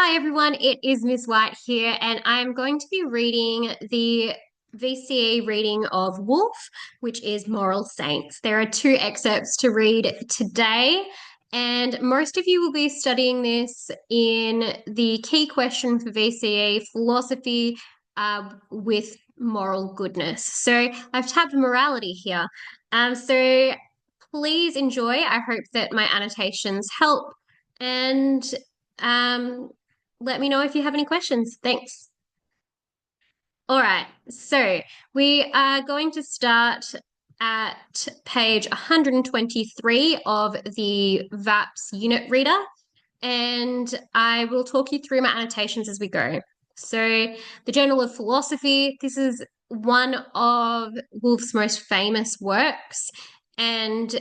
Hi everyone, it is Miss White here, and I'm going to be reading the VCE reading of Wolf, which is Moral Saints. There are two excerpts to read today, and most of you will be studying this in the key question for VCE Philosophy with moral goodness. So I've tabbed morality here. So please enjoy. I hope that my annotations help. And um, let me know if you have any questions. Thanks. All right, so we are going to start at page 123 of the VAPS unit reader, and I will talk you through my annotations as we go. So, the Journal of Philosophy, this is one of Woolf's most famous works, and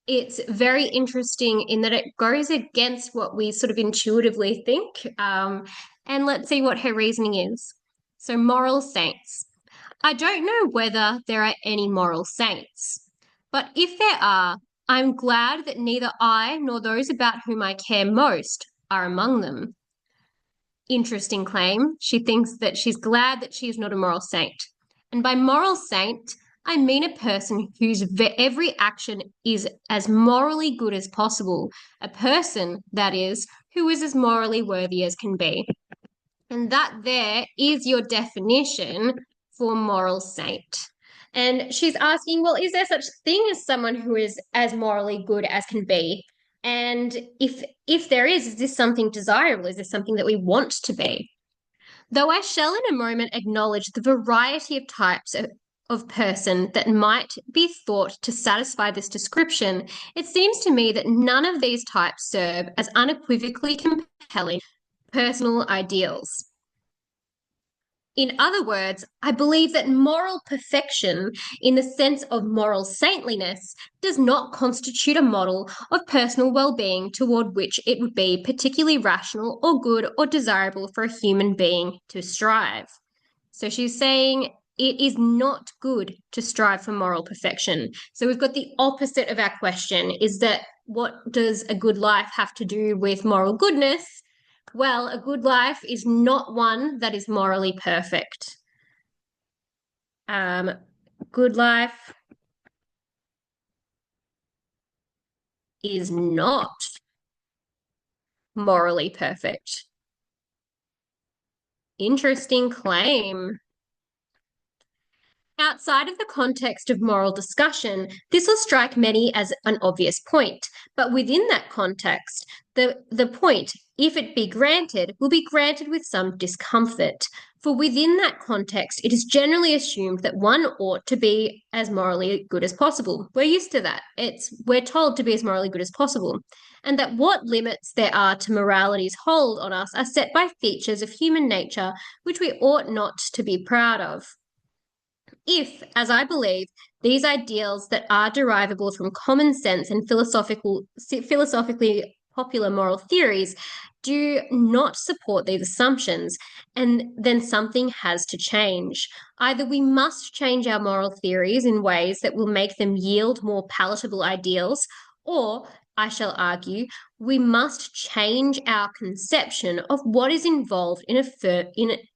it's very interesting in that it goes against what we sort of intuitively think. And let's see what her reasoning is. So, moral saints. I don't know whether there are any moral saints, but if there are, I'm glad that neither I nor those about whom I care most are among them. Interesting claim. She thinks that she's glad that she is not a moral saint. And by moral saint, I mean a person whose every action is as morally good as possible, a person, that is, who is as morally worthy as can be. And that there is your definition for moral saint. And she's asking, well, is there such thing as someone who is as morally good as can be? And if there is this something desirable? Is this something that we want to be? Though I shall in a moment acknowledge the variety of types of person that might be thought to satisfy this description, it seems to me that none of these types serve as unequivocally compelling personal ideals. In other words, I believe that moral perfection, in the sense of moral saintliness, does not constitute a model of personal well-being toward which it would be particularly rational or good or desirable for a human being to strive. So she's saying it is not good to strive for moral perfection. So we've got the opposite of our question, is that what does a good life have to do with moral goodness? Well, a good life is not one that is morally perfect. Um, good life is not morally perfect. Interesting claim. Outside of the context of moral discussion, this will strike many as an obvious point, but within that context, the point, if it be granted, will be granted with some discomfort. For within that context, it is generally assumed that one ought to be as morally good as possible. We're used to that. We're told to be as morally good as possible, and that what limits there are to morality's hold on us are set by features of human nature which we ought not to be proud of. If, as I believe, these ideals that are derivable from common sense and philosophically popular moral theories do not support these assumptions, and then something has to change. Either we must change our moral theories in ways that will make them yield more palatable ideals, or I shall argue, we must change our conception of what is involved in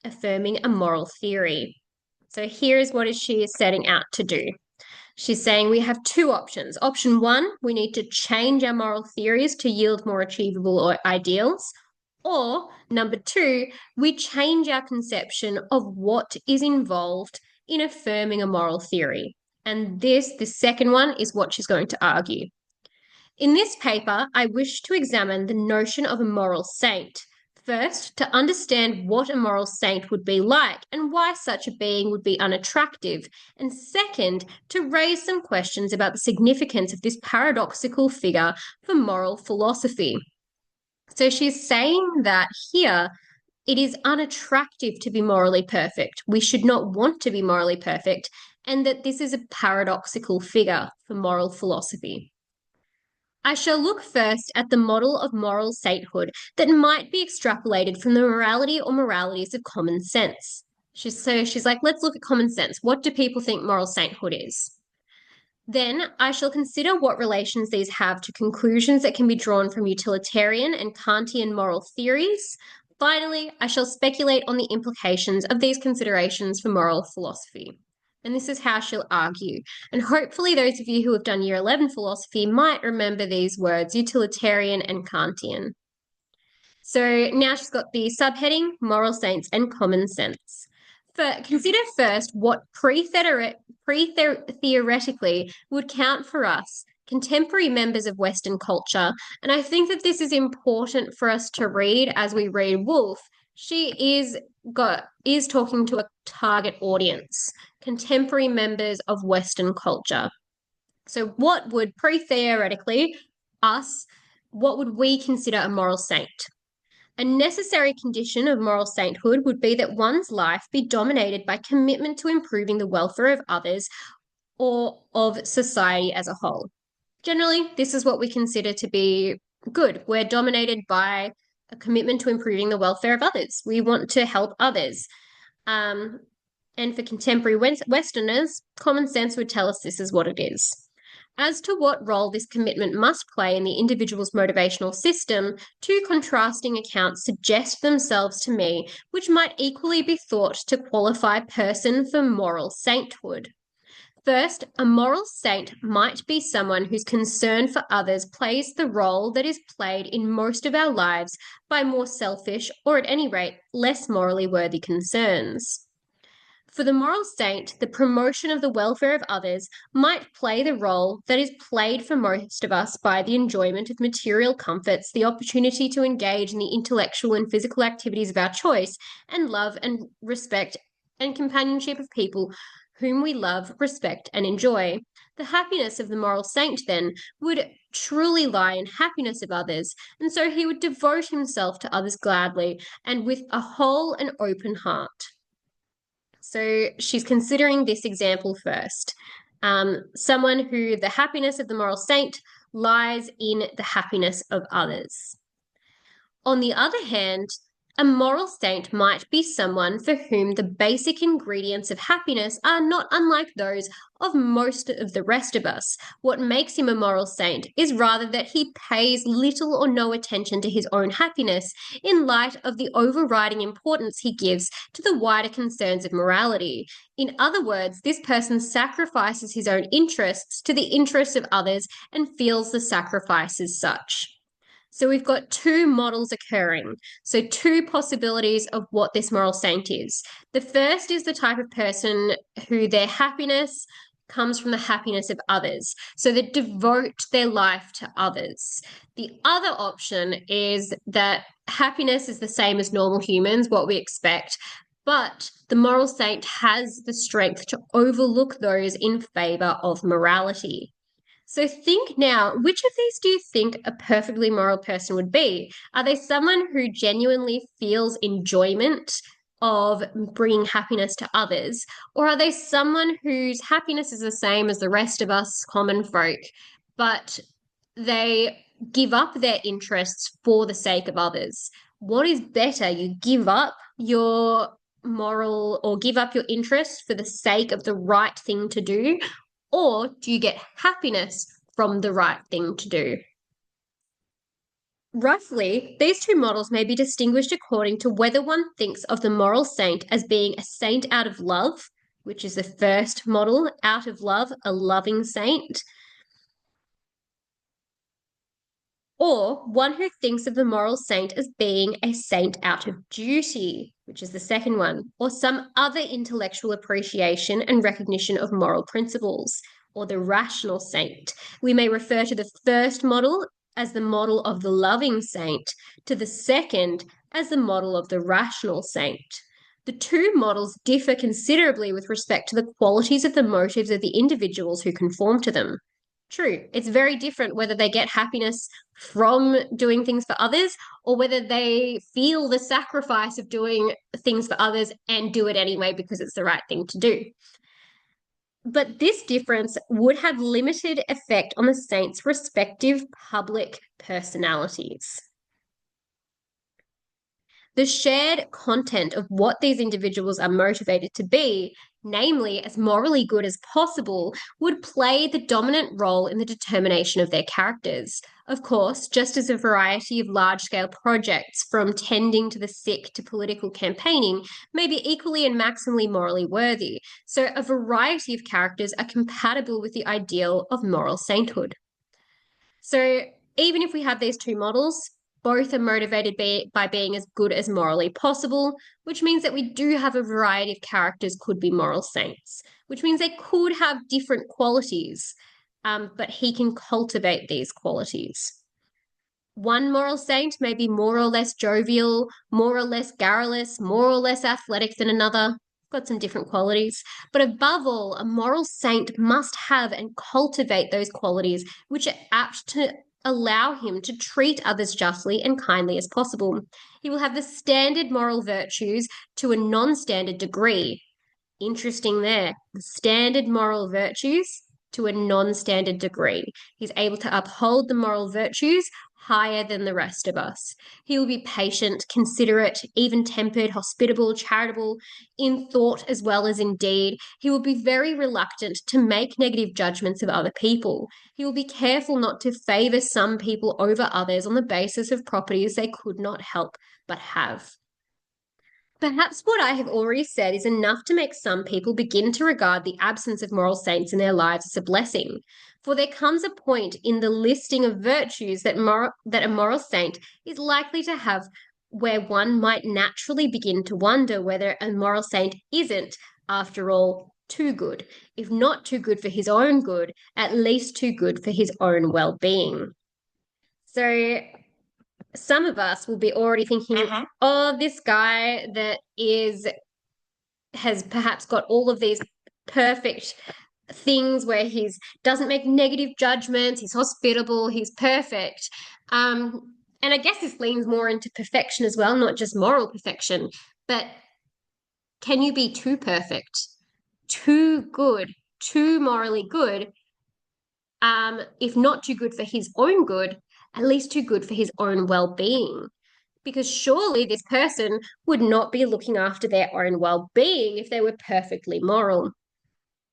affirming a moral theory. So here is what she is setting out to do. She's saying we have two options. Option one, we need to change our moral theories to yield more achievable ideals. Or number two, we change our conception of what is involved in affirming a moral theory. And the second one, is what she's going to argue. In this paper, I wish to examine the notion of a moral saint. First, to understand what a moral saint would be like and why such a being would be unattractive. And second, to raise some questions about the significance of this paradoxical figure for moral philosophy. So she's saying that here it is unattractive to be morally perfect. We should not want to be morally perfect, and that this is a paradoxical figure for moral philosophy. I shall look first at the model of moral sainthood that might be extrapolated from the morality or moralities of common sense. She's like, let's look at common sense. What do people think moral sainthood is? Then I shall consider what relations these have to conclusions that can be drawn from utilitarian and Kantian moral theories. Finally, I shall speculate on the implications of these considerations for moral philosophy. And this is how she'll argue. And hopefully, those of you who have done Year 11 philosophy might remember these words, utilitarian and Kantian. So now she's got the subheading, moral saints and common sense. Consider first what pre-theoretically would count for us, contemporary members of Western culture. And I think that this is important for us to read as we read Woolf. She is talking to a target audience, contemporary members of Western culture. So what would pre-theoretically us, what would we consider a moral saint? A necessary condition of moral sainthood would be that one's life be dominated by commitment to improving the welfare of others or of society as a whole. Generally, this is what we consider to be good. We're dominated by a commitment to improving the welfare of others. We want to help others. And for contemporary Westerners, common sense would tell us this is what it is. As to what role this commitment must play in the individual's motivational system, two contrasting accounts suggest themselves to me, which might equally be thought to qualify a person for moral sainthood. First, a moral saint might be someone whose concern for others plays the role that is played in most of our lives by more selfish, or at any rate, less morally worthy concerns. For the moral saint, the promotion of the welfare of others might play the role that is played for most of us by the enjoyment of material comforts, the opportunity to engage in the intellectual and physical activities of our choice, and love and respect and companionship of people whom we love, respect, and enjoy. The happiness of the moral saint, then, would truly lie in happiness of others, and so he would devote himself to others gladly and with a whole and open heart. So she's considering this example first. Someone who the happiness of the moral saint lies in the happiness of others. On the other hand, a moral saint might be someone for whom the basic ingredients of happiness are not unlike those of most of the rest of us. What makes him a moral saint is rather that he pays little or no attention to his own happiness in light of the overriding importance he gives to the wider concerns of morality. In other words, this person sacrifices his own interests to the interests of others and feels the sacrifice as such. So we've got two models occurring. So two possibilities of what this moral saint is. The first is the type of person who their happiness comes from the happiness of others. So they devote their life to others. The other option is that happiness is the same as normal humans, what we expect, but the moral saint has the strength to overlook those in favor of morality. So think now, which of these do you think a perfectly moral person would be? Are they someone who genuinely feels enjoyment of bringing happiness to others? Or are they someone whose happiness is the same as the rest of us common folk, but they give up their interests for the sake of others? What is better? You give up your moral or give up your interests for the sake of the right thing to do, or do you get happiness from the right thing to do? Roughly, these two models may be distinguished according to whether one thinks of the moral saint as being a saint out of love, which is the first model, out of love, a loving saint, or one who thinks of the moral saint as being a saint out of duty, which is the second one, or some other intellectual appreciation and recognition of moral principles, or the rational saint. We may refer to the first model as the model of the loving saint, to the second as the model of the rational saint. The two models differ considerably with respect to the qualities of the motives of the individuals who conform to them. True, it's very different whether they get happiness from doing things for others or whether they feel the sacrifice of doing things for others and do it anyway because it's the right thing to do. But this difference would have limited effect on the saints' respective public personalities. The shared content of what these individuals are motivated to be namely as morally good as possible, would play the dominant role in the determination of their characters. Of course, just as a variety of large scale projects, from tending to the sick to political campaigning, may be equally and maximally morally worthy, so a variety of characters are compatible with the ideal of moral sainthood. So even if we have these two models, both are motivated by being as good as morally possible, which means that we do have a variety of characters could be moral saints, which means they could have different qualities, but he can cultivate these qualities. One moral saint may be more or less jovial, more or less garrulous, more or less athletic than another. Got some different qualities. But above all, a moral saint must have and cultivate those qualities which are apt to allow him to treat others justly and kindly as possible. He will have the standard moral virtues to a non standard degree. Interesting there. The standard moral virtues to a non standard degree. He's able to uphold the moral virtues higher than the rest of us. He will be patient, considerate, even tempered, hospitable, charitable, in thought as well as in deed. He will be very reluctant to make negative judgments of other people. He will be careful not to favour some people over others on the basis of properties they could not help but have. Perhaps what I have already said is enough to make some people begin to regard the absence of moral saints in their lives as a blessing. For there comes a point in the listing of virtues that a moral saint is likely to have where one might naturally begin to wonder whether a moral saint isn't, after all, too good. If not too good for his own good, at least too good for his own well-being. So some of us will be already thinking, oh, this guy that has perhaps got all of these perfect things where he's doesn't make negative judgments, he's hospitable, he's perfect. And I guess this leans more into perfection as well, not just moral perfection, but can you be too perfect, too good, too morally good? If not too good for his own good, at least too good for his own well-being. Because surely this person would not be looking after their own well-being if they were perfectly moral.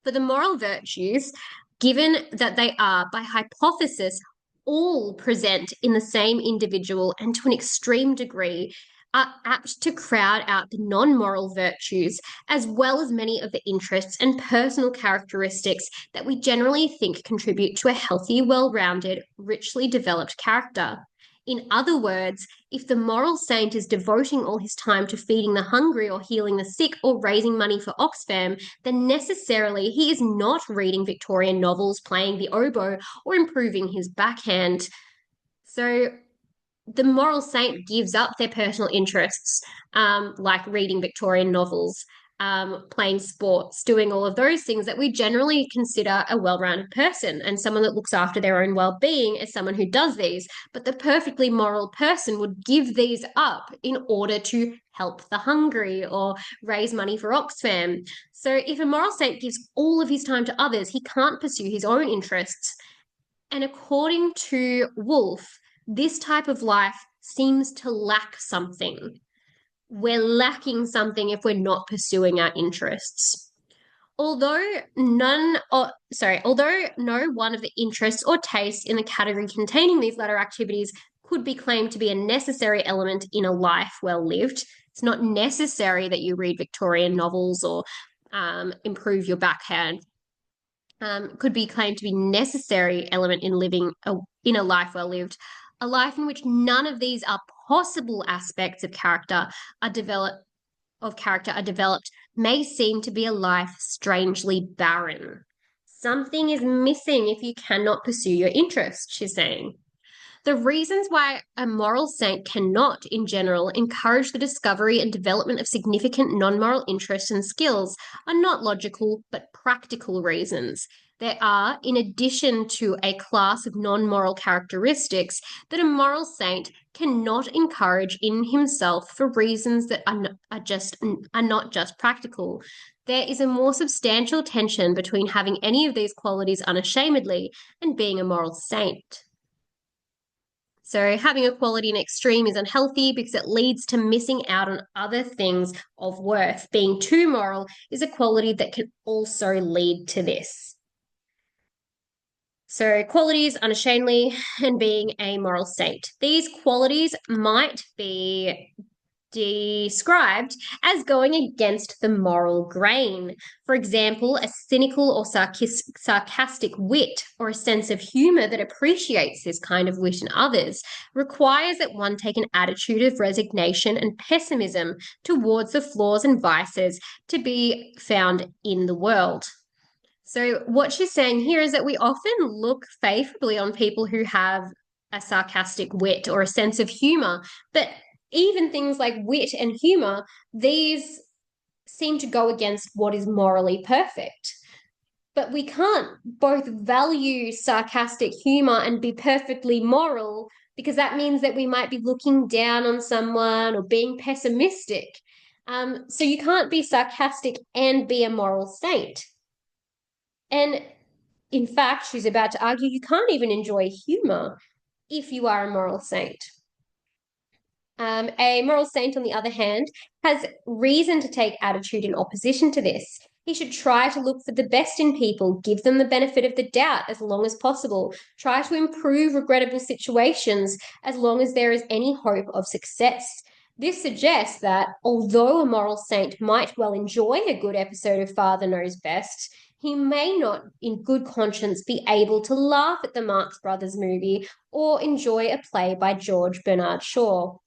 For the moral virtues, given that they are, by hypothesis, all present in the same individual and to an extreme degree, are apt to crowd out the non-moral virtues, as well as many of the interests and personal characteristics that we generally think contribute to a healthy, well-rounded, richly developed character. In other words, if the moral saint is devoting all his time to feeding the hungry or healing the sick or raising money for Oxfam, then necessarily he is not reading Victorian novels, playing the oboe, or improving his backhand. So the moral saint gives up their personal interests, like reading Victorian novels, playing sports, doing all of those things that we generally consider a well-rounded person, and someone that looks after their own well-being is someone who does these. But the perfectly moral person would give these up in order to help the hungry or raise money for Oxfam. So if a moral saint gives all of his time to others, he can't pursue his own interests. And according to Woolf, this type of life seems to lack something. We're lacking something if we're not pursuing our interests. Although no one of the interests or tastes in the category containing these latter activities could be claimed to be a necessary element in a life well lived, it's not necessary that you read Victorian novels or improve your backhand. Could be claimed to be necessary element in living in a life well lived, a life in which none of these are possible aspects of character are developed may seem to be a life strangely barren. Something is missing if you cannot pursue your interests, she's saying. The reasons why a moral saint cannot, in general, encourage the discovery and development of significant non-moral interests and skills are not logical but practical reasons. There are, in addition to a class of non-moral characteristics, that a moral saint cannot encourage in himself for reasons that are not just practical. There is a more substantial tension between having any of these qualities unashamedly and being a moral saint. So, having a quality in extreme is unhealthy because it leads to missing out on other things of worth. Being too moral is a quality that can also lead to this. So, qualities unashamedly and being a moral saint. These qualities might be described as going against the moral grain. For example, a cynical or sarcastic wit or a sense of humor that appreciates this kind of wit in others requires that one take an attitude of resignation and pessimism towards the flaws and vices to be found in the world. So, what she's saying here is that we often look favorably on people who have a sarcastic wit or a sense of humor, but even things like wit and humor, these seem to go against what is morally perfect. But we can't both value sarcastic humor and be perfectly moral because that means that we might be looking down on someone or being pessimistic. So you can't be sarcastic and be a moral saint. And in fact, she's about to argue you can't even enjoy humor if you are a moral saint. A moral saint, on the other hand, has reason to take attitude in opposition to this. He should try to look for the best in people, give them the benefit of the doubt as long as possible, try to improve regrettable situations as long as there is any hope of success. This suggests that although a moral saint might well enjoy a good episode of Father Knows Best, he may not, in good conscience, be able to laugh at the Marx Brothers movie or enjoy a play by George Bernard Shaw.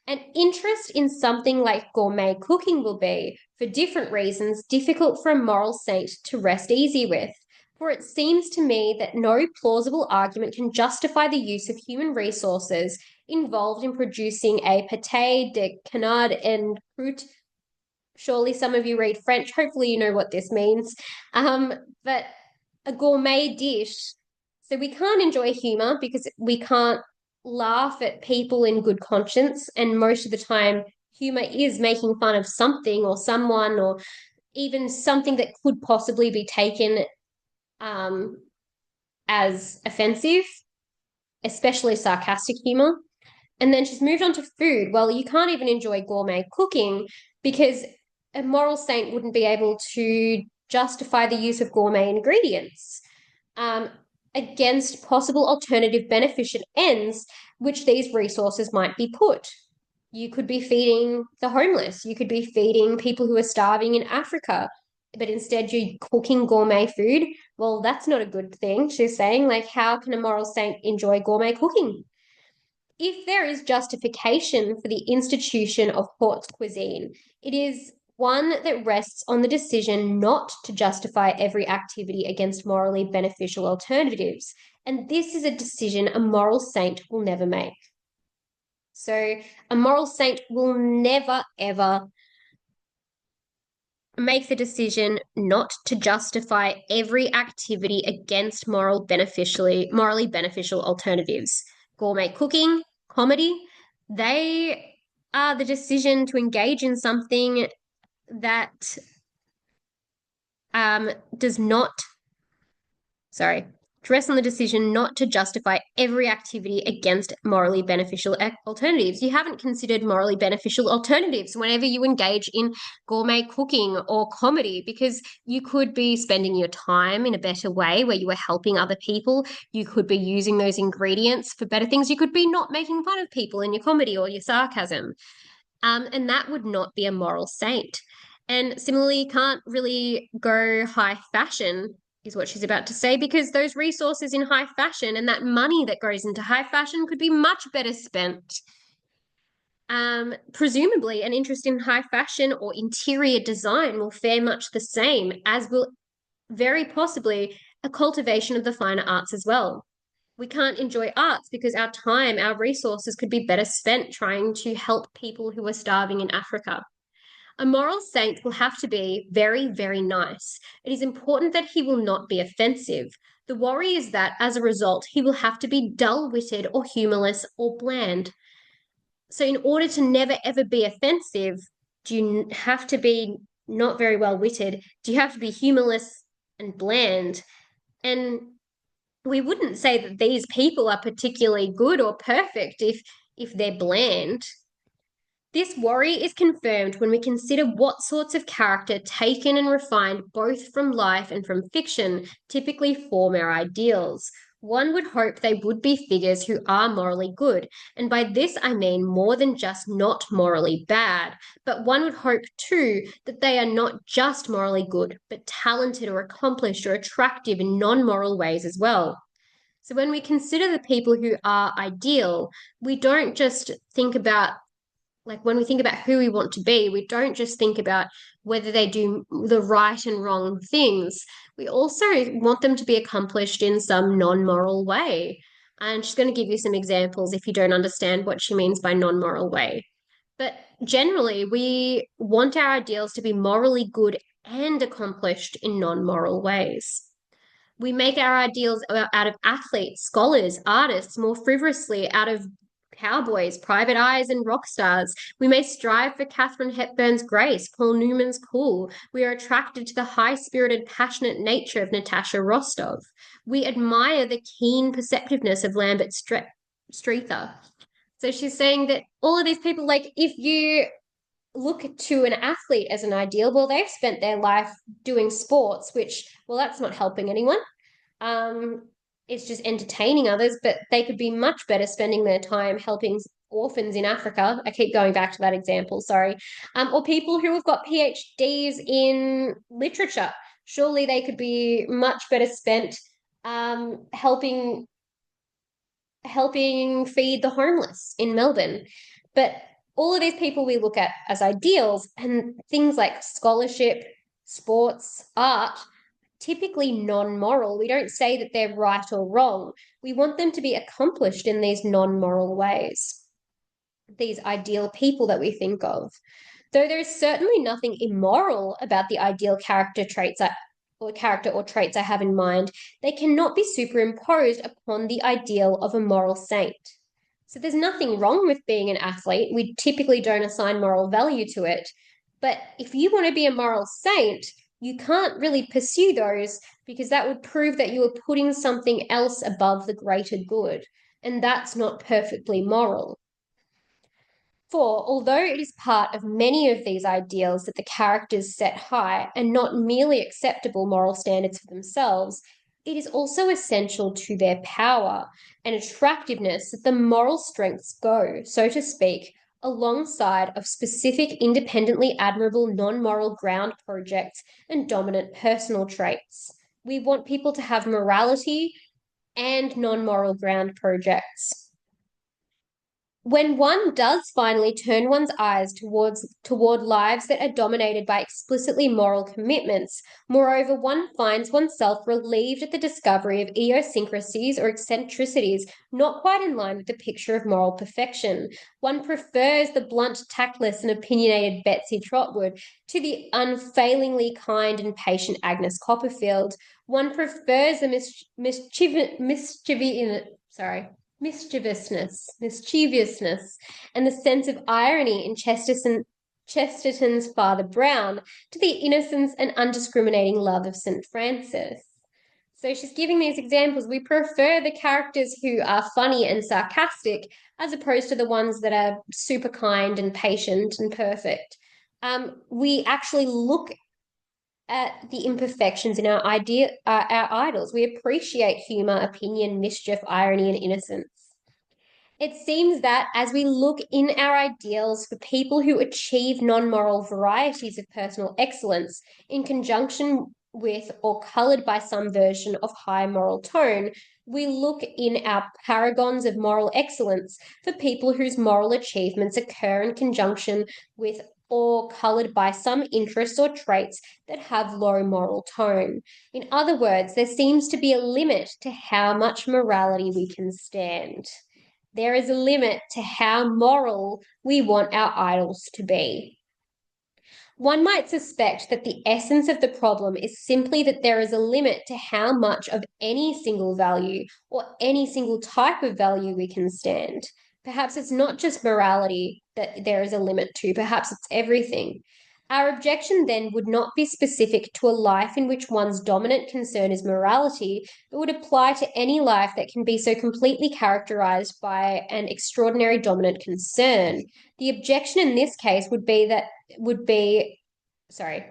An interest in something like gourmet cooking will be, for different reasons, difficult for a moral saint to rest easy with. For it seems to me that no plausible argument can justify the use of human resources involved in producing a pâté de canard en croûte. Surely some of you read French. Hopefully you know what this means. But a gourmet dish. So we can't enjoy humor because we can't laugh at people in good conscience. And most of the time, humor is making fun of something or someone or even something that could possibly be taken um, as offensive, especially sarcastic humor. And then she's moved on to food. Well, you can't even enjoy gourmet cooking because a moral saint wouldn't be able to justify the use of gourmet ingredients um, against possible alternative beneficent ends which these resources might be put. You could be feeding the homeless, you could be feeding people who are starving in Africa, but instead you're cooking gourmet food. Well, that's not a good thing. She's saying, like, how can a moral saint enjoy gourmet cooking? If there is justification for the institution of haute cuisine, it is one that rests on the decision not to justify every activity against morally beneficial alternatives. And this is a decision a moral saint will never make. So, a moral saint will never, ever make the decision not to justify every activity against morally beneficial alternatives. Gourmet cooking, comedy, they are the decision to engage in something that does not, sorry, to rest on the decision not to justify every activity against morally beneficial alternatives. You haven't considered morally beneficial alternatives whenever you engage in gourmet cooking or comedy, because you could be spending your time in a better way where you are helping other people. You could be using those ingredients for better things. You could be not making fun of people in your comedy or your sarcasm. And that would not be a moral saint. And similarly, you can't really go high fashion, is what she's about to say, because those resources in high fashion and that money that goes into high fashion could be much better spent. Presumably, an interest in high fashion or interior design will fare much the same, as will very possibly a cultivation of the finer arts as well. We can't enjoy arts because our time, our resources could be better spent trying to help people who are starving in Africa. A moral saint will have to be very, very nice. It is important that he will not be offensive. The worry is that, as a result, he will have to be dull witted or humorless or bland. So, in order to never ever be offensive, do you have to be not very well witted? Do you have to be humorless and bland? And we wouldn't say that these people are particularly good or perfect if they're bland. This worry is confirmed when we consider what sorts of character, taken and refined both from life and from fiction, typically form our ideals. One would hope they would be figures who are morally good, and by this I mean more than just not morally bad, but one would hope too that they are not just morally good, but talented or accomplished or attractive in non moral ways as well. So when we consider the people who are ideal, we don't just think about like when we think about who we want to be, we don't just think about whether they do the right and wrong things. We also want them to be accomplished in some non-moral way. And she's going to give you some examples if you don't understand what she means by non-moral way. But generally, we want our ideals to be morally good and accomplished in non-moral ways. We make our ideals out of athletes, scholars, artists, more frivolously out of cowboys, private eyes, and rock stars. We may strive for Katharine Hepburn's grace, Paul Newman's cool. We are attracted to the high-spirited, passionate nature of Natasha Rostov. We admire the keen perceptiveness of Lambert Streether. So she's saying that all of these people, like if you look to an athlete as an ideal, well, they've spent their life doing sports, which, well, that's not helping anyone. Um, it's just entertaining others, but they could be much better spending their time helping orphans in Africa. I keep going back to that example, sorry. Or people who have got PhDs in literature. Surely they could be much better spent helping feed the homeless in Melbourne. But all of these people we look at as ideals and things like scholarship, sports, art, typically non-moral. We don't say that they're right or wrong. We want them to be accomplished in these non-moral ways, these ideal people that we think of. Though there is certainly nothing immoral about the ideal character or traits I have in mind, they cannot be superimposed upon the ideal of a moral saint. So there's nothing wrong with being an athlete. We typically don't assign moral value to it. But if you want to be a moral saint, you can't really pursue those because that would prove that you are putting something else above the greater good. And that's not perfectly moral. For although it is part of many of these ideals that the characters set high and not merely acceptable moral standards for themselves, it is also essential to their power and attractiveness that the moral strengths go, so to speak, alongside of specific independently admirable non-moral ground projects and dominant personal traits. We want people to have morality and non-moral ground projects. When one does finally turn one's eyes toward lives that are dominated by explicitly moral commitments, moreover, one finds oneself relieved at the discovery of idiosyncrasies or eccentricities not quite in line with the picture of moral perfection. One prefers the blunt, tactless, and opinionated Betsy Trotwood to the unfailingly kind and patient Agnes Copperfield. One prefers the mischievousness, and the sense of irony in Chesterton's Father Brown to the innocence and undiscriminating love of St. Francis. So she's giving these examples. We prefer the characters who are funny and sarcastic as opposed to the ones that are super kind and patient and perfect. We actually look at the imperfections in our idols. We appreciate humor, opinion, mischief, irony, and innocence. It seems that as we look in our ideals for people who achieve non-moral varieties of personal excellence in conjunction with or colored by some version of high moral tone, we look in our paragons of moral excellence for people whose moral achievements occur in conjunction with or colored by some interests or traits that have low moral tone. In other words, there seems to be a limit to how much morality we can stand. There is a limit to how moral we want our idols to be. One might suspect that the essence of the problem is simply that there is a limit to how much of any single value or any single type of value we can stand. Perhaps it's not just morality that there is a limit to, perhaps it's everything. Our objection then would not be specific to a life in which one's dominant concern is morality, but would apply to any life that can be so completely characterized by an extraordinary dominant concern. The objection in this case would be sorry,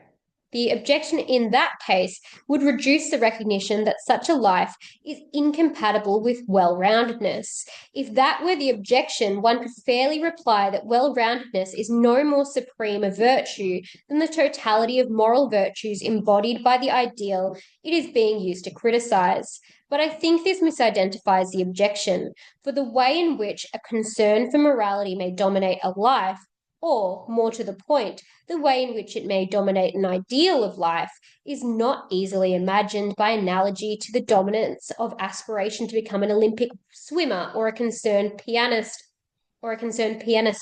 the objection in that case would reduce the recognition that such a life is incompatible with well roundedness. If that were the objection, one could fairly reply that well roundedness is no more supreme a virtue than the totality of moral virtues embodied by the ideal it is being used to criticize. But I think this misidentifies the objection, for the way in which a concern for morality may dominate a life, or, more to the point, the way in which it may dominate an ideal of life is not easily imagined by analogy to the dominance of aspiration to become an Olympic swimmer or a concerned pianist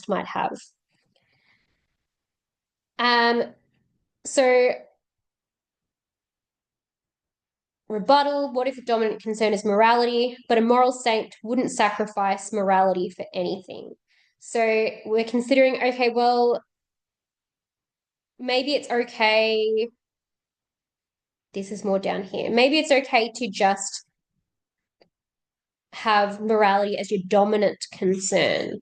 might have. So rebuttal, what if the dominant concern is morality, but a moral saint wouldn't sacrifice morality for anything? So we're considering, okay, well, maybe it's okay. This is more down here. Maybe it's okay to just have morality as your dominant concern.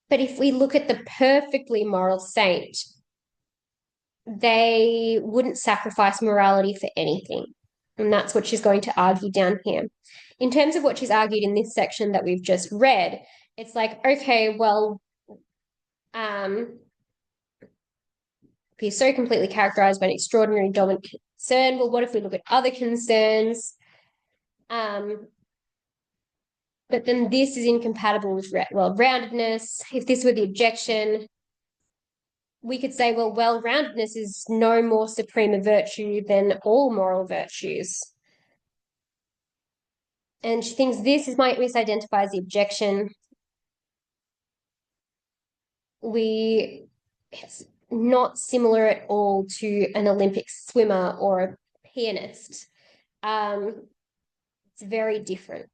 But if we look at the perfectly moral saint, they wouldn't sacrifice morality for anything. And that's what she's going to argue down here. In terms of what she's argued in this section that we've just read, it's like, okay, well, if you're so completely characterized by an extraordinary dominant concern, well, what if we look at other concerns? But then this is incompatible with well-roundedness. If this were the objection, we could say, well, well-roundedness is no more supreme a virtue than all moral virtues. And she thinks this might misidentify the objection. It's not similar at all to an Olympic swimmer or a pianist. It's very different.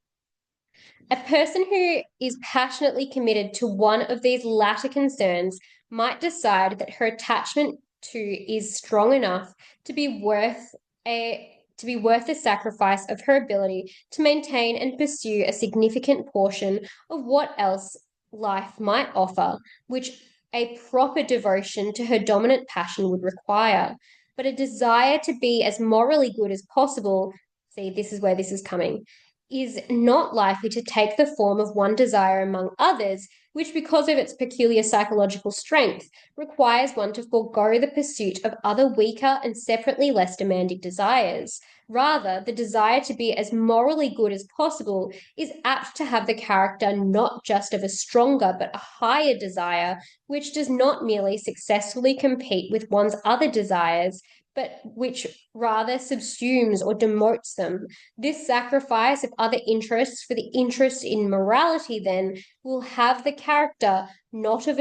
A person who is passionately committed to one of these latter concerns might decide that her attachment to is strong enough to be worth the sacrifice of her ability to maintain and pursue a significant portion of what else life might offer, which a proper devotion to her dominant passion would require. But a desire to be as morally good as possible, see, this is where this is coming, is not likely to take the form of one desire among others, which, because of its peculiar psychological strength, requires one to forego the pursuit of other weaker and separately less demanding desires. Rather, the desire to be as morally good as possible is apt to have the character not just of a stronger but a higher desire, which does not merely successfully compete with one's other desires, but which rather subsumes or demotes them. This sacrifice of other interests for the interest in morality, then, will have the character not of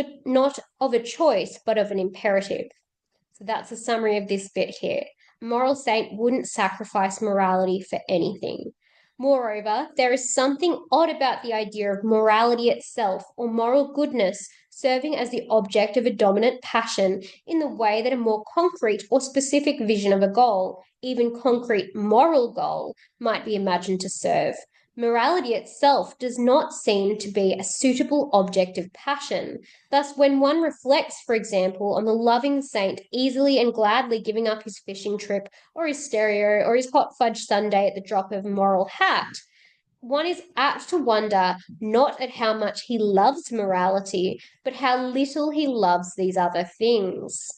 a choice, but of an imperative. So that's a summary of this bit here. A moral saint wouldn't sacrifice morality for anything. Moreover, there is something odd about the idea of morality itself, or moral goodness, serving as the object of a dominant passion in the way that a more concrete or specific vision of a goal, even concrete moral goal, might be imagined to serve. Morality itself does not seem to be a suitable object of passion. Thus, when one reflects, for example, on the loving saint easily and gladly giving up his fishing trip or his stereo or his hot fudge sundae at the drop of a moral hat, one is apt to wonder not at how much he loves morality, but how little he loves these other things.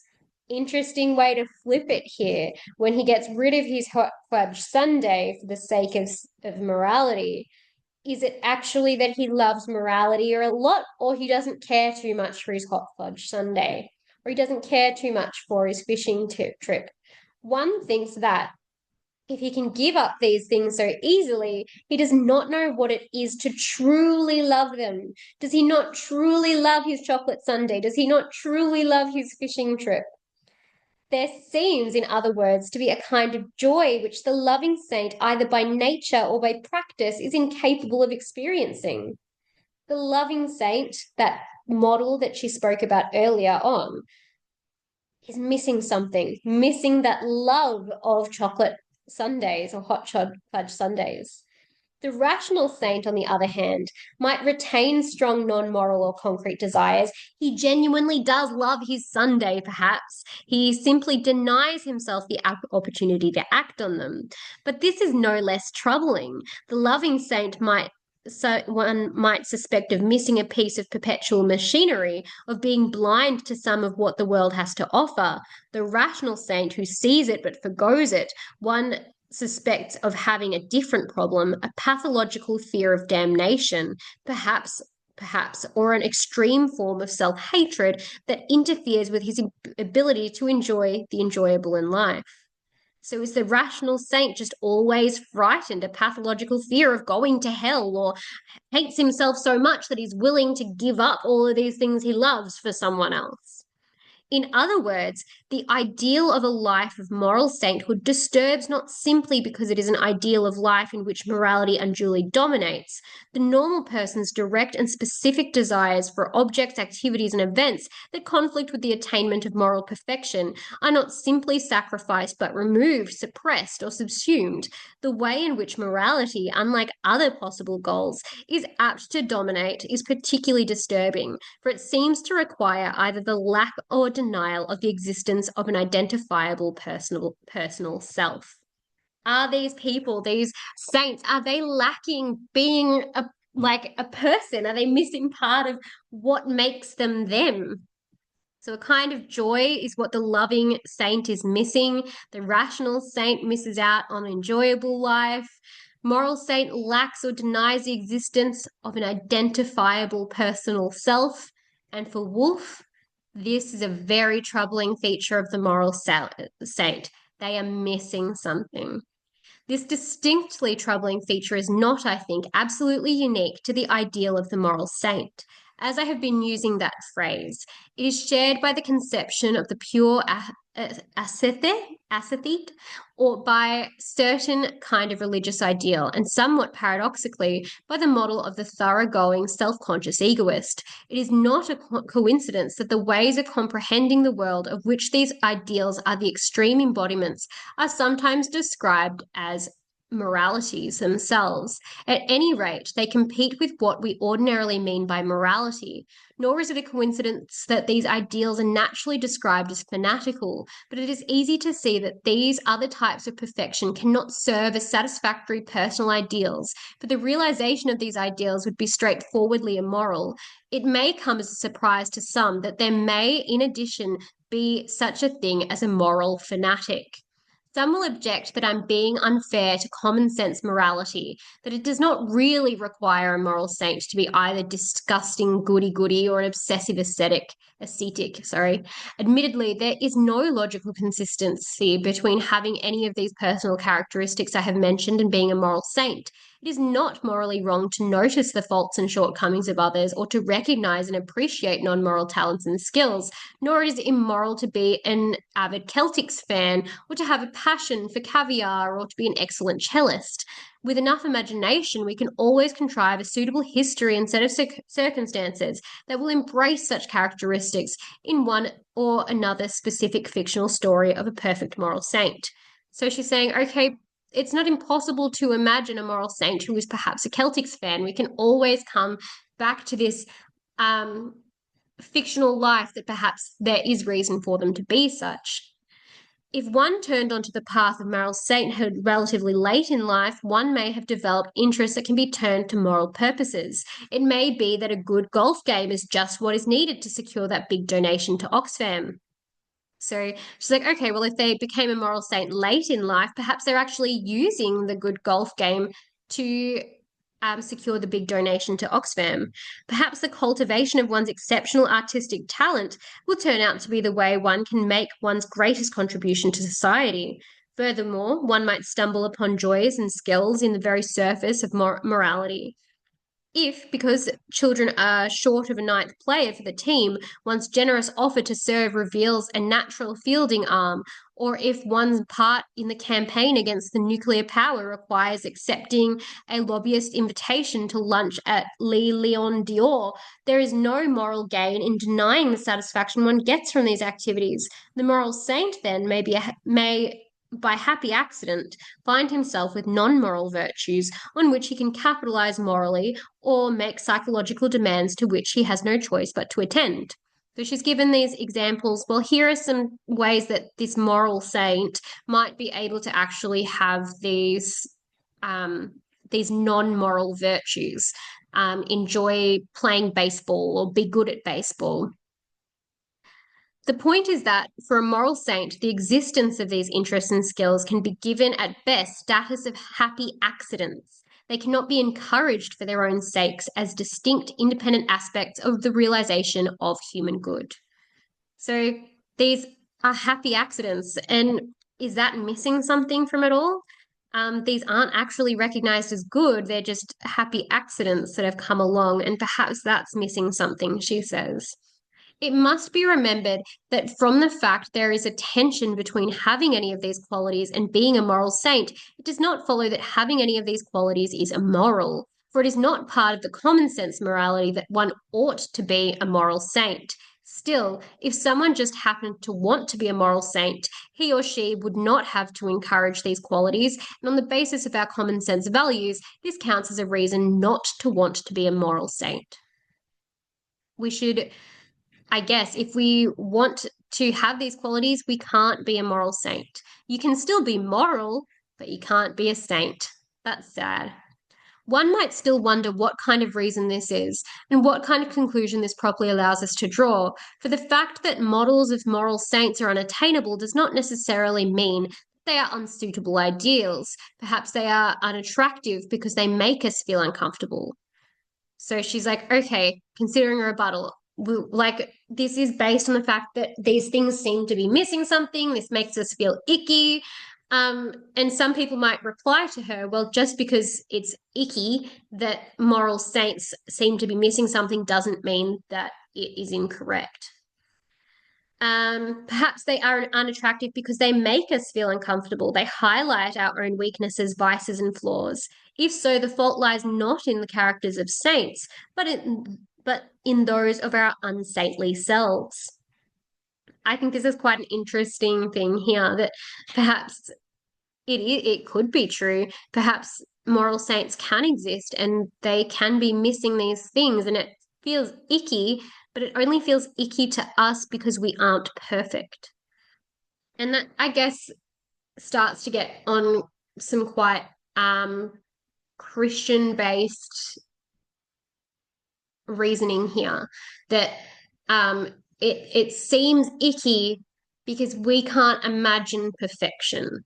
Interesting way to flip it here. When he gets rid of his hot fudge sundae for the sake of morality, is it actually that he loves morality or a lot, or he doesn't care too much for his hot fudge sundae, or he doesn't care too much for his fishing trip? One thinks that if he can give up these things so easily, he does not know what it is to truly love them. Does he not truly love his chocolate sundae? Does he not truly love his fishing trip? There seems, in other words, to be a kind of joy which the loving saint, either by nature or by practice, is incapable of experiencing. The loving saint, that model that she spoke about earlier on, He's missing something, missing that love of chocolate sundaes or fudge sundaes. The rational saint, on the other hand, might retain strong non moral or concrete desires. He genuinely does love his Sunday, perhaps. He simply denies himself the opportunity to act on them. But this is no less troubling. The loving saint might. So one might suspect of missing a piece of perpetual machinery, of being blind to some of what the world has to offer. The rational saint who sees it but forgoes it, one suspects of having a different problem, a pathological fear of damnation, perhaps, or an extreme form of self-hatred that interferes with his ability to enjoy the enjoyable in life. So is the rational saint just always frightened, a pathological fear of going to hell, or hates himself so much that he's willing to give up all of these things he loves for someone else? In other words, the ideal of a life of moral sainthood disturbs not simply because it is an ideal of life in which morality unduly dominates. The normal person's direct and specific desires for objects, activities, and events that conflict with the attainment of moral perfection are not simply sacrificed but removed, suppressed, or subsumed. The way in which morality, unlike other possible goals, is apt to dominate is particularly disturbing, for it seems to require either the lack or denial of the existence of an identifiable personal self. Are these people, these saints, are they lacking being a person? Are they missing part of what makes them them? So, a kind of joy is what the loving saint is missing. The rational saint misses out on enjoyable life. Moral saint lacks or denies the existence of an identifiable personal self. And for Wolf, this is a very troubling feature of the moral saint. They are missing something. This distinctly troubling feature is not, I think, absolutely unique to the ideal of the moral saint. As I have been using that phrase, it is shared by the conception of the pure ascete, or by certain kind of religious ideal, and somewhat paradoxically by the model of the thoroughgoing, self-conscious egoist. It is not a coincidence that the ways of comprehending the world of which these ideals are the extreme embodiments are sometimes described as moralities themselves. At any rate, they compete with what we ordinarily mean by morality. Nor is it a coincidence that these ideals are naturally described as fanatical, but it is easy to see that these other types of perfection cannot serve as satisfactory personal ideals, for the realization of these ideals would be straightforwardly immoral. It may come as a surprise to some that there may, in addition, be such a thing as a moral fanatic. Some will object that I'm being unfair to common sense morality, that it does not really require a moral saint to be either disgusting goody goody or an obsessive ascetic. Admittedly, there is no logical consistency between having any of these personal characteristics I have mentioned and being a moral saint. It is not morally wrong to notice the faults and shortcomings of others or to recognize and appreciate non moral talents and skills, nor is it immoral to be an avid Celtics fan or to have a passion for caviar or to be an excellent cellist. With enough imagination, we can always contrive a suitable history and set of circumstances that will embrace such characteristics in one or another specific fictional story of a perfect moral saint. So she's saying, okay, it's not impossible to imagine a moral saint who is perhaps a Celtics fan. We can always come back to this fictional life that perhaps there is reason for them to be such. If one turned onto the path of moral sainthood relatively late in life, one may have developed interests that can be turned to moral purposes. It may be that a good golf game is just what is needed to secure that big donation to Oxfam. So she's like, okay, well, if they became a moral saint late in life, perhaps they're actually using the good golf game to secure the big donation to Oxfam. Perhaps the cultivation of one's exceptional artistic talent will turn out to be the way one can make one's greatest contribution to society. Furthermore, one might stumble upon joys and skills in the very surface of morality. If, because children are short of a ninth player for the team, one's generous offer to serve reveals a natural fielding arm, or if one's part in the campaign against the nuclear power requires accepting a lobbyist invitation to lunch at Le Lion d'Or, there is no moral gain in denying the satisfaction one gets from these activities. The moral saint, then, may by happy accident, find himself with non moral virtues on which he can capitalize morally or make psychological demands to which he has no choice but to attend. So she's given these examples. Well, here are some ways that this moral saint might be able to actually have these non-moral virtues, enjoy playing baseball or be good at baseball. The point is that for a moral saint, the existence of these interests and skills can be given at best status of happy accidents. They cannot be encouraged for their own sakes as distinct, independent aspects of the realization of human good. So these are happy accidents. And is that missing something from it all? These aren't actually recognized as good. They're just happy accidents that have come along. And perhaps that's missing something, she says. It must be remembered that from the fact there is a tension between having any of these qualities and being a moral saint, it does not follow that having any of these qualities is immoral, for it is not part of the common sense morality that one ought to be a moral saint. Still, if someone just happened to want to be a moral saint, he or she would not have to encourage these qualities, and on the basis of our common sense values, this counts as a reason not to want to be a moral saint. We should, I guess, if we want to have these qualities, we can't be a moral saint. You can still be moral, but you can't be a saint. That's sad. One might still wonder what kind of reason this is and what kind of conclusion this properly allows us to draw, for the fact that models of moral saints are unattainable does not necessarily mean they are unsuitable ideals. Perhaps they are unattractive because they make us feel uncomfortable. So she's like, okay, considering a rebuttal, like this is based on the fact that these things seem to be missing something. This makes us feel icky. And some people might reply to her, well, just because it's icky that moral saints seem to be missing something doesn't mean that it is incorrect. Perhaps they are unattractive because they make us feel uncomfortable. They highlight our own weaknesses, vices, and flaws. If so, the fault lies not in the characters of saints, but in those of our unsaintly selves. I think this is quite an interesting thing here that perhaps it could be true. Perhaps moral saints can exist and they can be missing these things, and it feels icky, but it only feels icky to us because we aren't perfect. And that, I guess, starts to get on some quite Christian based reasoning here that it seems icky because we can't imagine perfection.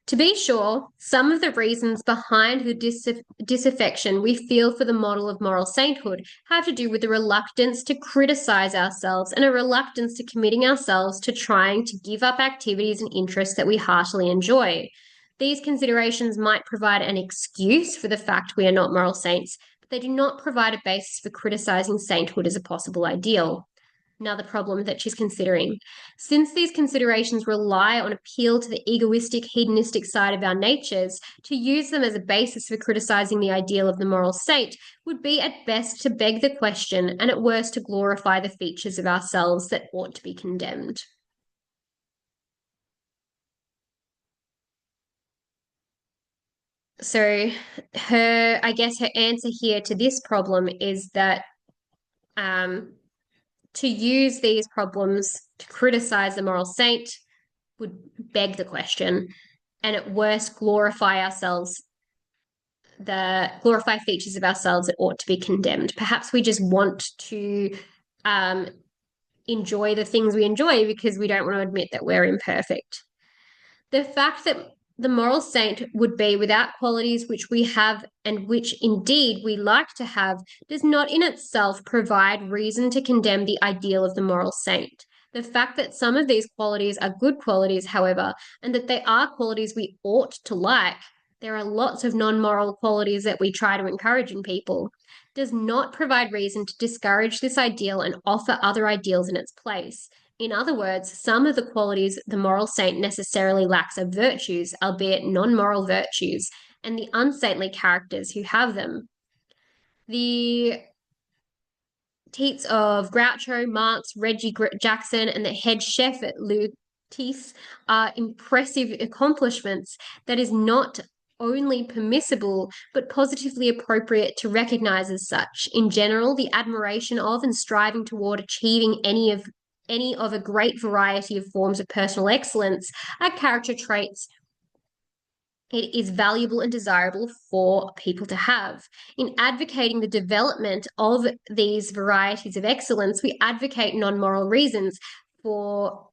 To be sure, some of the reasons behind the disaffection we feel for the model of moral sainthood have to do with the reluctance to criticize ourselves and a reluctance to committing ourselves to trying to give up activities and interests that we heartily enjoy. These considerations might provide an excuse for the fact we are not moral saints, but they do not provide a basis for criticizing sainthood as a possible ideal. Another problem that she's considering. Since these considerations rely on appeal to the egoistic, hedonistic side of our natures, to use them as a basis for criticizing the ideal of the moral saint would be at best to beg the question and at worst to glorify the features of ourselves that ought to be condemned. So I guess her answer here to this problem is that to use these problems to criticize the moral saint would beg the question, and at worst glorify ourselves, the glorify features of ourselves that ought to be condemned. Perhaps we just want to enjoy the things we enjoy because we don't want to admit that we're imperfect. The fact that the moral saint would be without qualities which we have and which indeed we like to have does not in itself provide reason to condemn the ideal of the moral saint. The fact that some of these qualities are good qualities, however, and that they are qualities we ought to like, there are lots of non-moral qualities that we try to encourage in people, does not provide reason to discourage this ideal and offer other ideals in its place. In other words, some of the qualities the moral saint necessarily lacks are virtues, albeit non-moral virtues, and the unsaintly characters who have them. The teats of Groucho, Marx, Reggie Jackson, and the head chef at Lute's are impressive accomplishments that is not only permissible but positively appropriate to recognize as such. In general, the admiration of and striving toward achieving any of a great variety of forms of personal excellence are character traits it is valuable and desirable for people to have. In advocating the development of these varieties of excellence, we advocate non-moral reasons for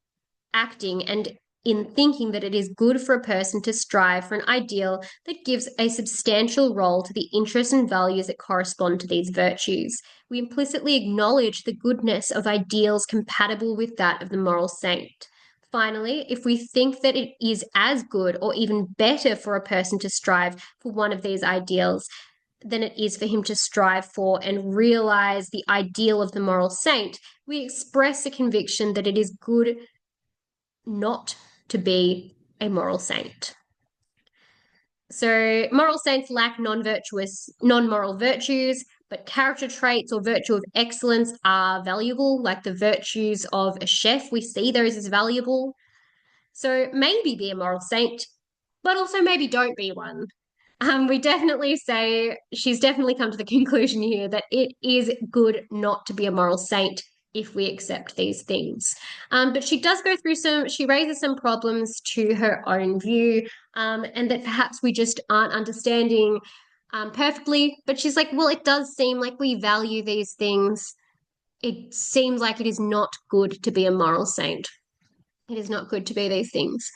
acting and in thinking that it is good for a person to strive for an ideal that gives a substantial role to the interests and values that correspond to these virtues. We implicitly acknowledge the goodness of ideals compatible with that of the moral saint. Finally, if we think that it is as good or even better for a person to strive for one of these ideals than it is for him to strive for and realize the ideal of the moral saint, we express a conviction that it is good not to be a moral saint. So, moral saints lack non-moral virtues, but character traits or virtue of excellence are valuable, like the virtues of a chef. We see those as valuable. So maybe be a moral saint, but also maybe don't be one. We definitely say she's definitely come to the conclusion here that it is good not to be a moral saint if we accept these things. But she does go through she raises some problems to her own view, and that perhaps we just aren't understanding perfectly. But she's like, well, it does seem like we value these things. It seems like it is not good to be a moral saint. It is not good to be these things.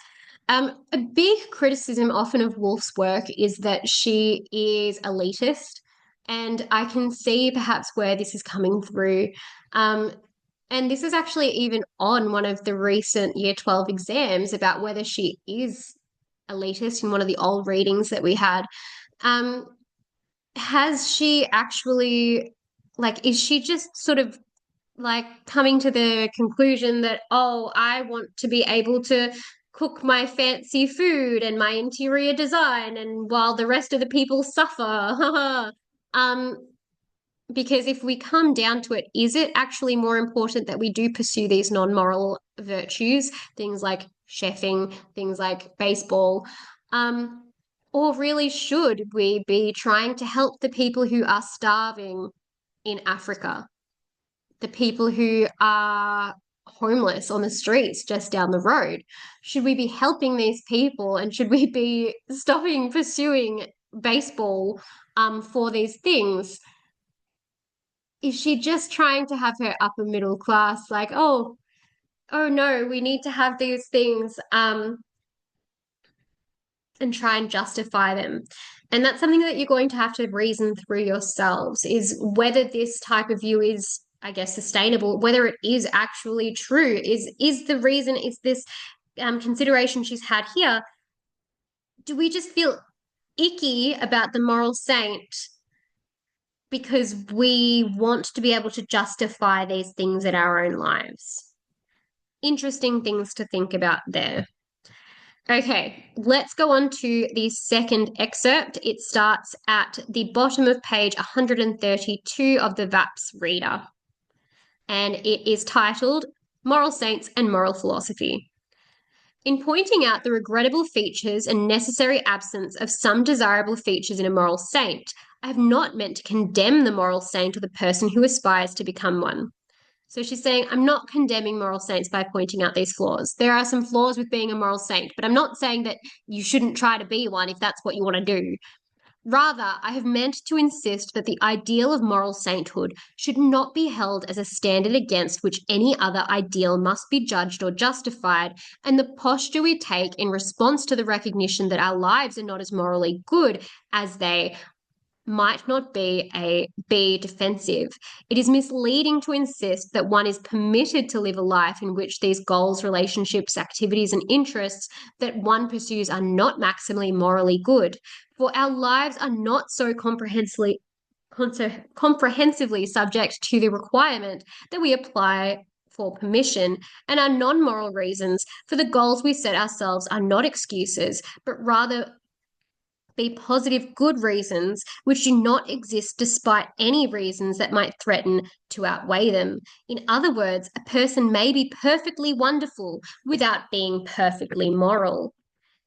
A big criticism often of Woolf's work is that she is elitist, and I can see perhaps where this is coming through. And this is actually even on one of the recent Year 12 exams about whether she is elitist in one of the old readings that we had. Has she actually, like, is she just sort of like coming to the conclusion that, oh, I want to be able to cook my fancy food and my interior design, and while the rest of the people suffer? um, because if we come down to it, is it actually more important that we do pursue these non-moral virtues, things like chefing, things like baseball? Or really should we be trying to help the people who are starving in Africa? The people who are homeless on the streets just down the road? Should we be helping these people, and should we be stopping pursuing baseball for these things? Is she just trying to have her upper middle class like, oh no, we need to have these things and try and justify them? And that's something that you're going to have to reason through yourselves, is whether this type of view is, I guess, sustainable, whether it is actually true. Is the reason, is this consideration she's had here, do we just feel icky about the moral saint because we want to be able to justify these things in our own lives? Interesting things to think about there. Okay, let's go on to the second excerpt. It starts at the bottom of page 132 of the VAPS reader, and it is titled Moral Saints and Moral Philosophy. In pointing out the regrettable features and necessary absence of some desirable features in a moral saint, I have not meant to condemn the moral saint or the person who aspires to become one. So she's saying, I'm not condemning moral saints by pointing out these flaws. There are some flaws with being a moral saint, but I'm not saying that you shouldn't try to be one if that's what you want to do. Rather, I have meant to insist that the ideal of moral sainthood should not be held as a standard against which any other ideal must be judged or justified, and the posture we take in response to the recognition that our lives are not as morally good as they might not be defensive. It is misleading to insist that one is permitted to live a life in which these goals, relationships, activities, and interests that one pursues are not maximally morally good, for our lives are not so comprehensively subject to the requirement that we apply for permission, and our non moral reasons for the goals we set ourselves are not excuses, but rather be positive, good reasons which do not exist despite any reasons that might threaten to outweigh them. In other words, a person may be perfectly wonderful without being perfectly moral.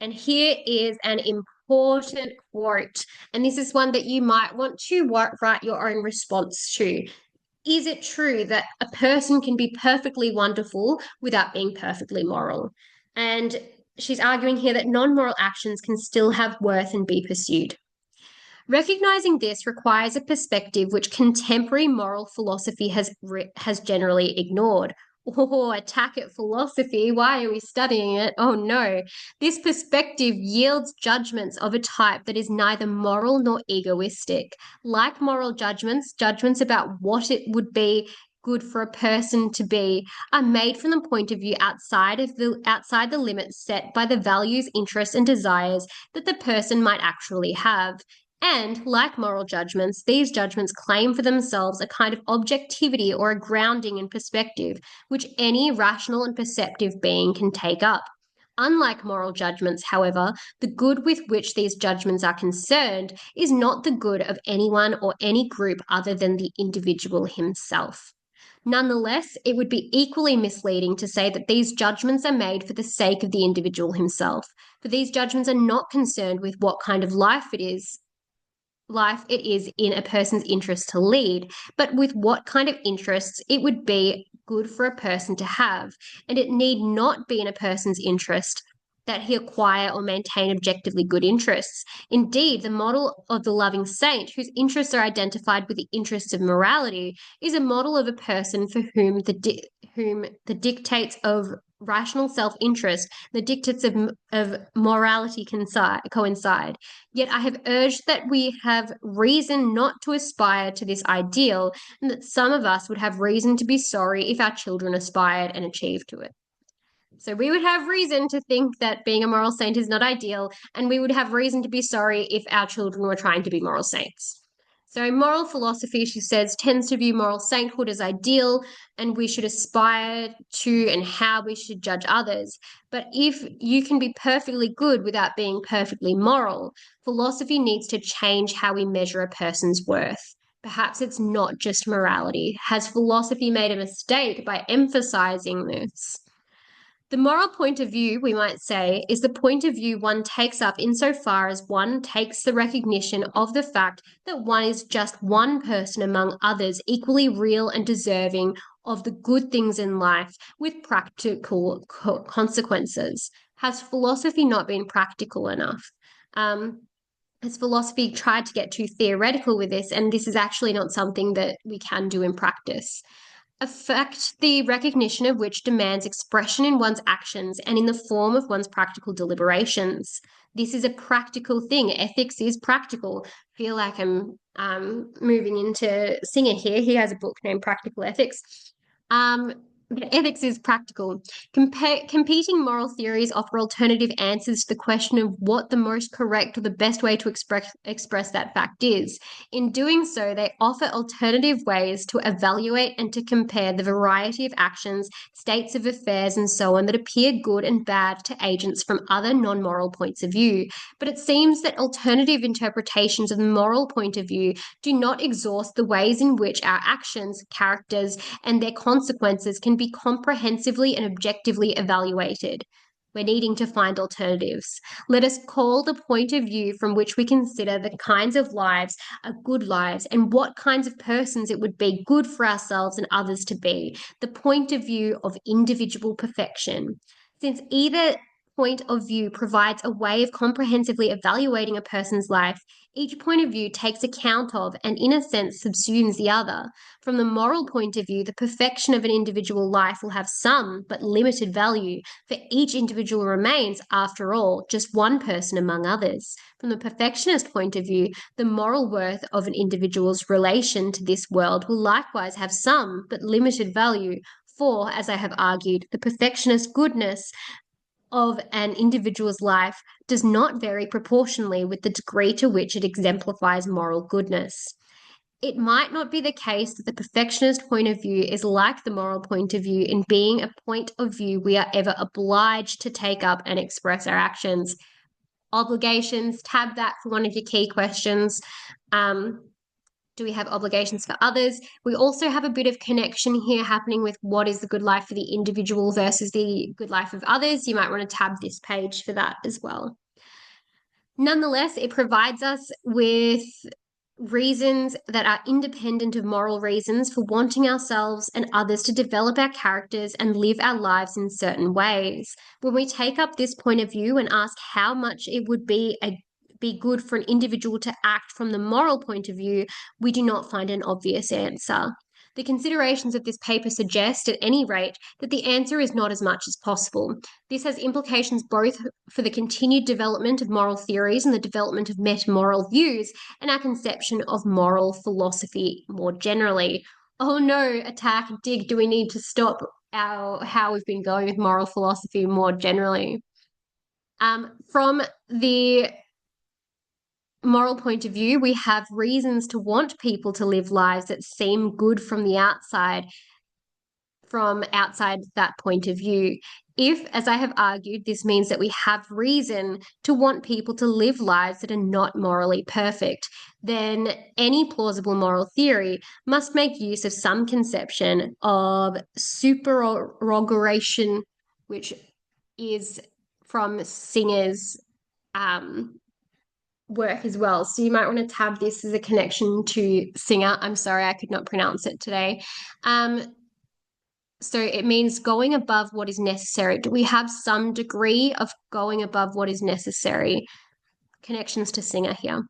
And here is an important quote, and this is one that you might want to write your own response to. Is it true that a person can be perfectly wonderful without being perfectly moral? And she's arguing here that non moral actions can still have worth and be pursued. Recognizing this requires a perspective which contemporary moral philosophy has generally ignored. Oh, attack at philosophy. Why are we studying it? Oh no. This perspective yields judgments of a type that is neither moral nor egoistic. Like moral judgments, judgments about what it would be good for a person to be are made from the point of view outside the limits set by the values, interests, and desires that the person might actually have. And, like moral judgments, these judgments claim for themselves a kind of objectivity or a grounding in perspective, which any rational and perceptive being can take up. Unlike moral judgments, however, the good with which these judgments are concerned is not the good of anyone or any group other than the individual himself. Nonetheless, it would be equally misleading to say that these judgments are made for the sake of the individual himself, for these judgments are not concerned with what kind of life it is in a person's interest to lead, but with what kind of interests it would be good for a person to have. And it need not be in a person's interest that he acquire or maintain objectively good interests. Indeed, the model of the loving saint, whose interests are identified with the interests of morality, is a model of a person for whom the dictates of rational self-interest, the dictates of morality coincide. Yet I have urged that we have reason not to aspire to this ideal, and that some of us would have reason to be sorry if our children aspired and achieved to it. So we would have reason to think that being a moral saint is not ideal, and we would have reason to be sorry if our children were trying to be moral saints. So moral philosophy, she says, tends to view moral sainthood as ideal, and we should aspire to and how we should judge others. But if you can be perfectly good without being perfectly moral, philosophy needs to change how we measure a person's worth. Perhaps it's not just morality. Has philosophy made a mistake by emphasizing this? The moral point of view, we might say, is the point of view one takes up insofar as one takes the recognition of the fact that one is just one person among others equally real and deserving of the good things in life with practical consequences. Has philosophy not been practical enough? Has philosophy tried to get too theoretical with this, and this is actually not something that we can do in practice? Affect the recognition of which demands expression in one's actions and in the form of one's practical deliberations. This is a practical thing. Ethics is practical. I feel like I'm moving into Singer here. He has a book named Practical Ethics. But ethics is practical. Competing moral theories offer alternative answers to the question of what the most correct or the best way to express that fact is. In doing so, they offer alternative ways to evaluate and to compare the variety of actions, states of affairs, and so on that appear good and bad to agents from other non moral points of view. But it seems that alternative interpretations of the moral point of view do not exhaust the ways in which our actions, characters, and their consequences can be comprehensively and objectively evaluated. We're needing to find alternatives. Let us call the point of view from which we consider the kinds of lives are good lives and what kinds of persons it would be good for ourselves and others to be, the point of view of individual perfection. Since either point of view provides a way of comprehensively evaluating a person's life, each point of view takes account of and, in a sense, subsumes the other. From the moral point of view, the perfection of an individual life will have some but limited value, for each individual remains, after all, just one person among others. From the perfectionist point of view, the moral worth of an individual's relation to this world will likewise have some but limited value, for, as I have argued, the perfectionist goodness of an individual's life does not vary proportionally with the degree to which it exemplifies moral goodness. It might not be the case that the perfectionist point of view is like the moral point of view in being a point of view we are ever obliged to take up and express our actions. Obligations, tab that for one of your key questions. Do we have obligations for others? We also have a bit of connection here happening with what is the good life for the individual versus the good life of others. You might want to tab this page for that as well. Nonetheless, it provides us with reasons that are independent of moral reasons for wanting ourselves and others to develop our characters and live our lives in certain ways. When we take up this point of view and ask how much it would be good for an individual to act from the moral point of view, we do not find an obvious answer. The considerations of this paper suggest, at any rate, that the answer is not as much as possible. This has implications both for the continued development of moral theories and the development of meta-moral views and our conception of moral philosophy more generally. Oh no, attack, dig, do we need to stop how we've been going with moral philosophy more generally? From the moral point of view, we have reasons to want people to live lives that seem good from the outside, from outside that point of view. If, as I have argued, this means that we have reason to want people to live lives that are not morally perfect, then any plausible moral theory must make use of some conception of supererogation, which is from Singer's work as well. So you might want to tab this as a connection to Singer. I'm sorry, I could not pronounce it today. So it means going above what is necessary. Do we have some degree of going above what is necessary? Connections to Singer here.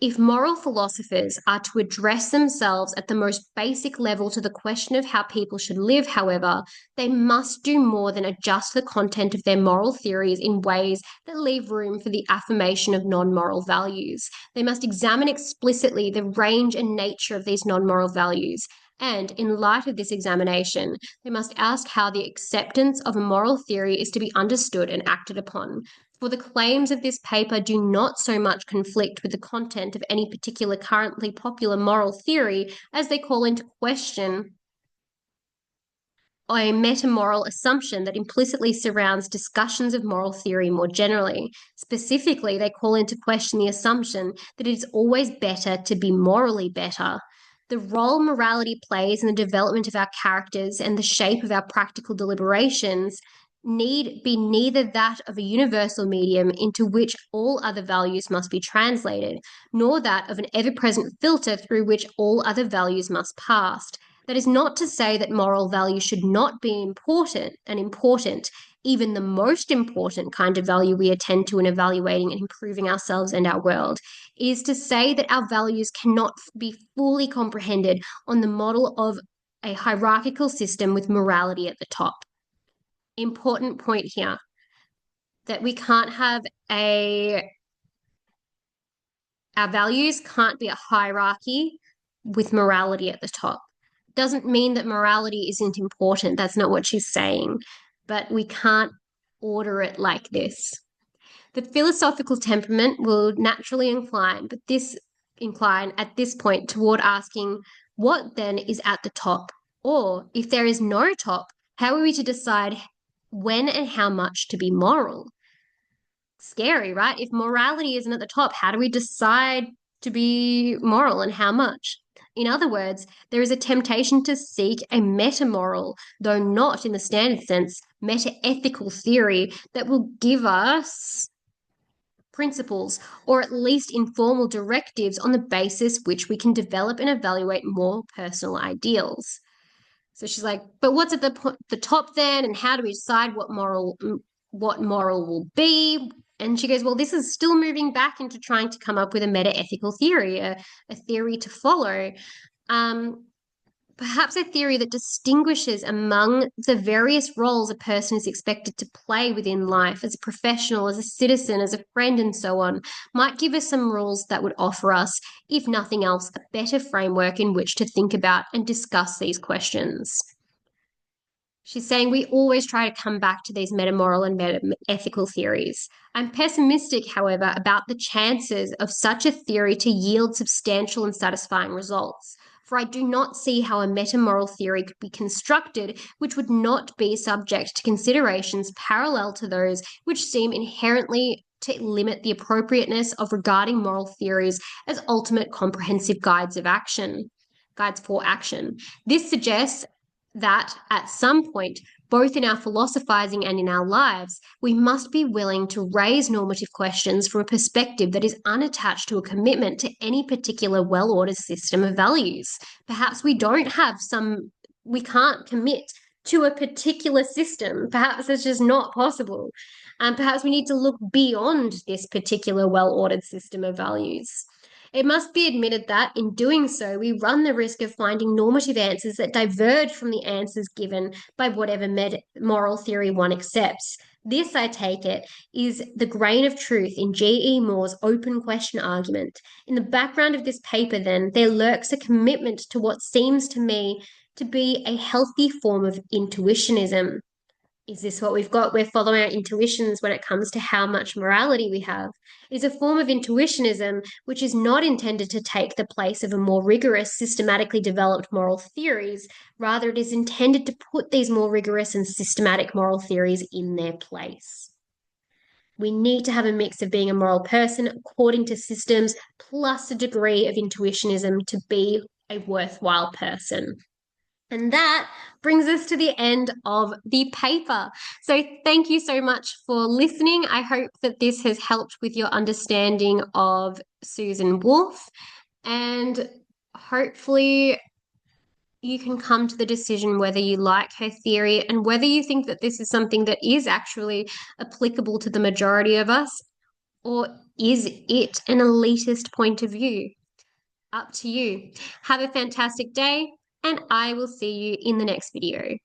If moral philosophers are to address themselves at the most basic level to the question of how people should live, however, they must do more than adjust the content of their moral theories in ways that leave room for the affirmation of non-moral values. They must examine explicitly the range and nature of these non-moral values. And in light of this examination, they must ask how the acceptance of a moral theory is to be understood and acted upon. For the claims of this paper do not so much conflict with the content of any particular currently popular moral theory as they call into question a metamoral assumption that implicitly surrounds discussions of moral theory more generally. Specifically, they call into question the assumption that it is always better to be morally better. The role morality plays in the development of our characters and the shape of our practical deliberations need be neither that of a universal medium into which all other values must be translated, nor that of an ever-present filter through which all other values must pass. That is not to say that moral value should not be important, even the most important kind of value we attend to in evaluating and improving ourselves and our world. It is to say that our values cannot be fully comprehended on the model of a hierarchical system with morality at the top. Important point here, that we can't have our values can't be a hierarchy with morality at the top. Doesn't mean that morality isn't important. That's not what she's saying. But we can't order it like this. The philosophical temperament will naturally incline at this point toward asking, what then is at the top? Or if there is no top, how are we to decide when and how much to be moral? Scary, right? If morality isn't at the top, how do we decide to be moral and how much? In other words, there is a temptation to seek a metamoral, though not in the standard sense, meta-ethical theory that will give us principles or at least informal directives on the basis which we can develop and evaluate more personal ideals. So she's like, but what's at the top then? And how do we decide what moral will be? And she goes, well, this is still moving back into trying to come up with a meta-ethical theory, a theory to follow. Um, Perhaps a theory that distinguishes among the various roles a person is expected to play within life as a professional, as a citizen, as a friend, and so on, might give us some rules that would offer us, if nothing else, a better framework in which to think about and discuss these questions. She's saying we always try to come back to these metamoral and meta-ethical theories. I'm pessimistic, however, about the chances of such a theory to yield substantial and satisfying results, for I do not see how a metamoral theory could be constructed which would not be subject to considerations parallel to those which seem inherently to limit the appropriateness of regarding moral theories as ultimate comprehensive guides for action. This suggests that at some point, both in our philosophizing and in our lives, we must be willing to raise normative questions from a perspective that is unattached to a commitment to any particular well ordered system of values. Perhaps we can't commit to a particular system. Perhaps it's just not possible. And perhaps we need to look beyond this particular well ordered system of values. It must be admitted that, in doing so, we run the risk of finding normative answers that diverge from the answers given by whatever moral theory one accepts. This, I take it, is the grain of truth in G.E. Moore's open question argument. In the background of this paper, then, there lurks a commitment to what seems to me to be a healthy form of intuitionism. Is this what we've got? We're following our intuitions when it comes to how much morality we have. It is a form of intuitionism which is not intended to take the place of a more rigorous, systematically developed moral theories. Rather, it is intended to put these more rigorous and systematic moral theories in their place. We need to have a mix of being a moral person according to systems plus a degree of intuitionism to be a worthwhile person. And that brings us to the end of the paper. So thank you so much for listening. I hope that this has helped with your understanding of Susan Wolf, and hopefully you can come to the decision whether you like her theory and whether you think that this is something that is actually applicable to the majority of us, or is it an elitist point of view? Up to you. Have a fantastic day, and I will see you in the next video.